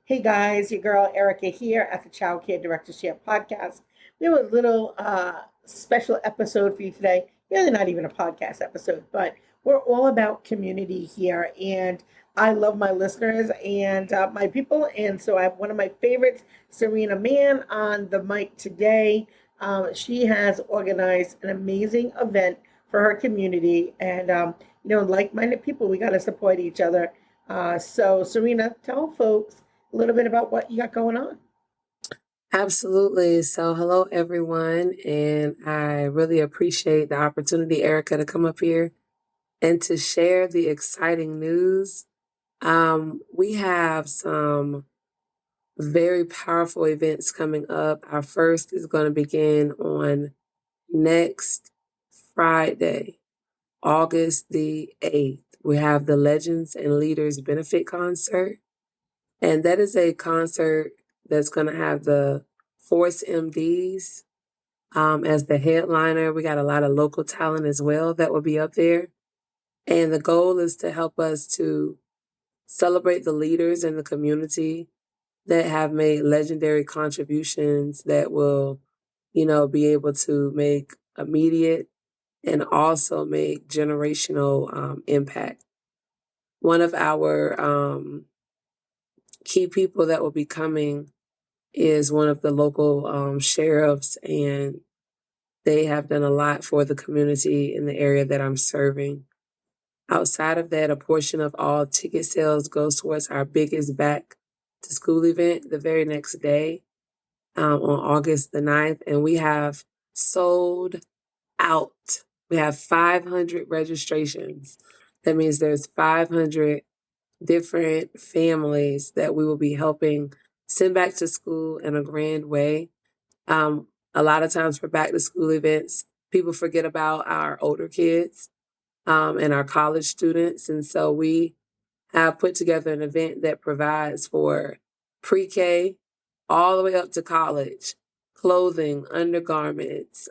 Hey guys, your girl Erica here at the Child Care Directorship Podcast. We have a little special episode for you today. Really, not even a podcast episode, but we're all about community here. And I love my listeners and my people. And so I have one of my favorites, Serena Mann, on the mic today. She has organized an amazing event for her community. And, like minded people, we got to support each other. So, Serena, tell folks a little bit about what you got going on. Absolutely. So, hello, everyone. And I really appreciate the opportunity, Erica, to come up here and to share the exciting news. We have some very powerful events coming up. Our first is going to begin on next Friday, August the 8th. We have the Legends and Leaders Benefit Concert. And that is a concert that's going to have the Force MDs as the headliner. We got a lot of local talent as well that will be up there. And the goal is to help us to celebrate the leaders in the community that have made legendary contributions that will, be able to make immediate and also make generational impact. One of our key people that will be coming is one of the local sheriffs, and they have done a lot for the community in the area that I'm serving. Outside of that, a portion of all ticket sales goes towards our biggest back to school event the very next day on August the 9th, and we have sold out. We have 500 registrations. That means there's 500 different families that we will be helping send back to school in a grand way. A lot of times for back to school events, people forget about our older kids and our college students. And so we have put together an event that provides for pre-K all the way up to college, clothing, undergarments,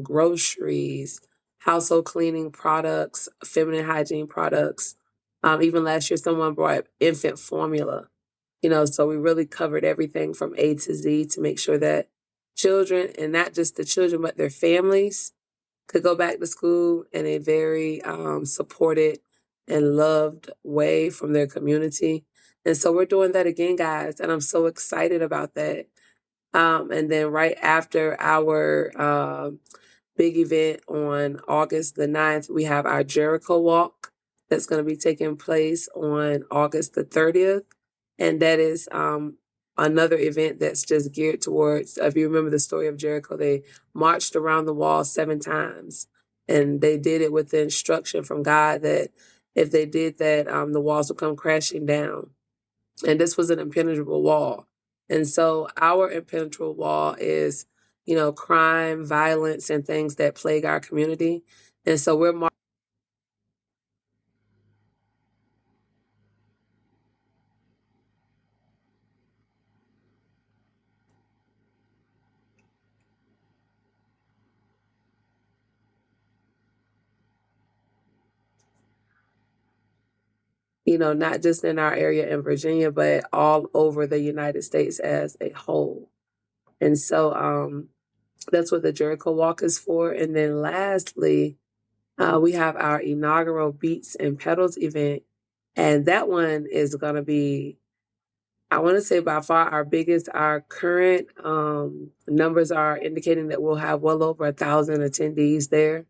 groceries, household cleaning products, feminine hygiene products. Even last year, someone brought infant formula, so we really covered everything from A to Z to make sure that children, and not just the children, but their families, could go back to school in a very supported and loved way from their community. And so we're doing that again, guys, and I'm so excited about that. And then right after our big event on August the 9th, we have our Jericho Walk that's going to be taking place on August the 30th. And that is another event that's just geared towards, if you remember the story of Jericho, they marched around the wall 7 times. And they did it with the instruction from God that if they did that, the walls would come crashing down. And this was an impenetrable wall. And so our impenetrable wall is, crime, violence, and things that plague our community. And so we're not just in our area in Virginia, but all over the United States as a whole. And so that's what the Jericho Walk is for. And then lastly, we have our inaugural Beats and Pedals event. And that one is going to be, I want to say, by far our biggest. Our current numbers are indicating that we'll have well over 1,000 attendees there.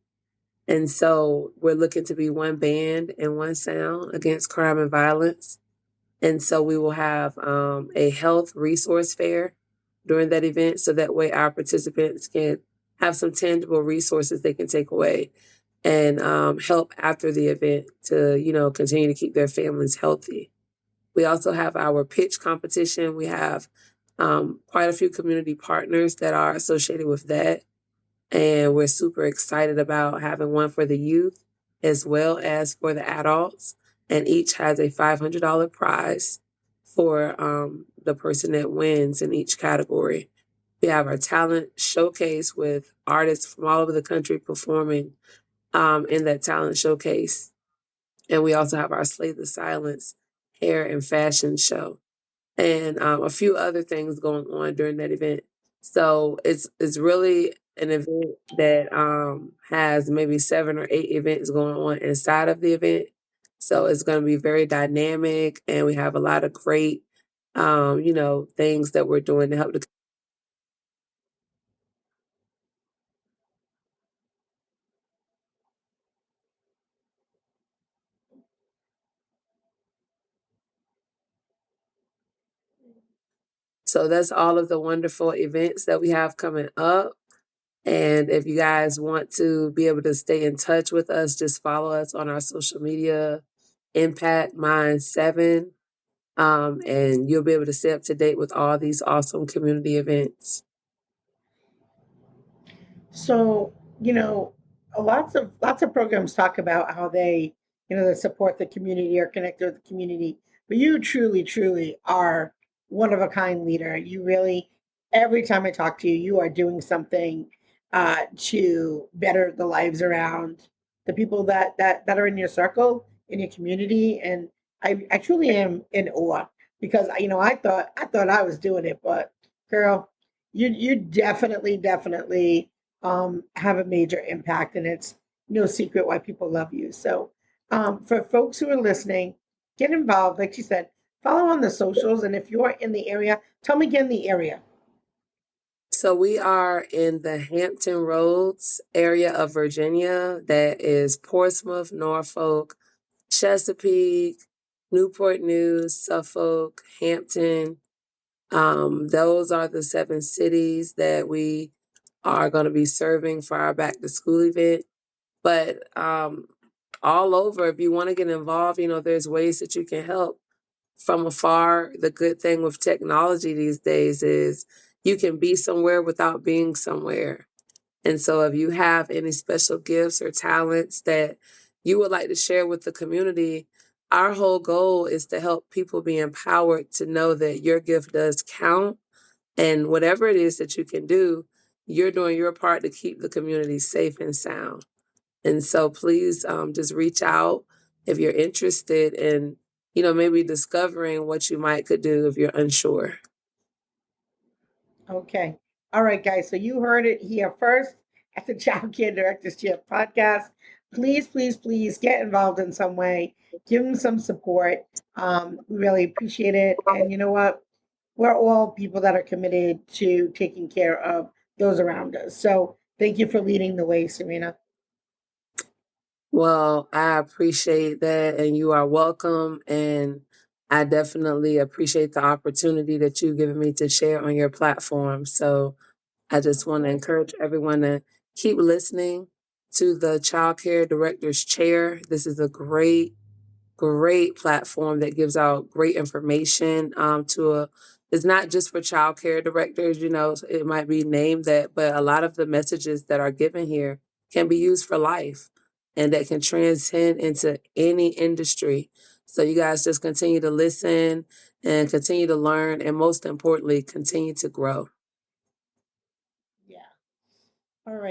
And so we're looking to be one band and one sound against crime and violence. And so we will have a health resource fair during that event. So that way our participants can have some tangible resources they can take away and help after the event to, continue to keep their families healthy. We also have our pitch competition. We have quite a few community partners that are associated with that. And we're super excited about having one for the youth as well as for the adults. And each has a $500 prize for the person that wins in each category. We have our talent showcase with artists from all over the country performing in that talent showcase. And we also have our Slay the Silence hair and fashion show. and a few other things going on during that event. So it's really an event that has maybe 7 or 8 events going on inside of the event. So it's going to be very dynamic, and we have a lot of great, things that we're doing to help the. So that's all of the wonderful events that we have coming up. And if you guys want to be able to stay in touch with us, just follow us on our social media, Impact Mind 7, and you'll be able to stay up to date with all these awesome community events. So, lots of programs talk about how they support the community or connect with the community. But you truly, truly are one of a kind leader. You really, every time I talk to you, you are doing something to better the lives around the people that are in your circle, in your community, and I truly am in awe because I thought I was doing it, but girl, you definitely have a major impact, and it's no secret why people love you. So, for folks who are listening, get involved. Like she said, follow on the socials, and if you're in the area, tell me again the area. So we are in the Hampton Roads area of Virginia. That is Portsmouth, Norfolk, Chesapeake, Newport News, Suffolk, Hampton. Those are the 7 cities that we are going to be serving for our back to school event. But all over, if you want to get involved, there's ways that you can help from afar. The good thing with technology these days is you can be somewhere without being somewhere. And so if you have any special gifts or talents that you would like to share with the community, our whole goal is to help people be empowered to know that your gift does count. And whatever it is that you can do, you're doing your part to keep the community safe and sound. And so please just reach out if you're interested in, maybe discovering what you might could do if you're unsure. Okay. All right, guys. So you heard it here first at the Child Care Directors Chair podcast. Please, please, please get involved in some way. Give them some support. We really appreciate it. And you know what? We're all people that are committed to taking care of those around us. So thank you for leading the way, Serena. Well, I appreciate that, and you are welcome. And I definitely appreciate the opportunity that you've given me to share on your platform. So I just want to encourage everyone to keep listening to the Child Care Director's Chair. This is a great platform that gives out great information it's not just for child care directors, it might be named that, but a lot of the messages that are given here can be used for life and that can transcend into any industry. So you guys just continue to listen and continue to learn, and most importantly, continue to grow. Yeah. All right.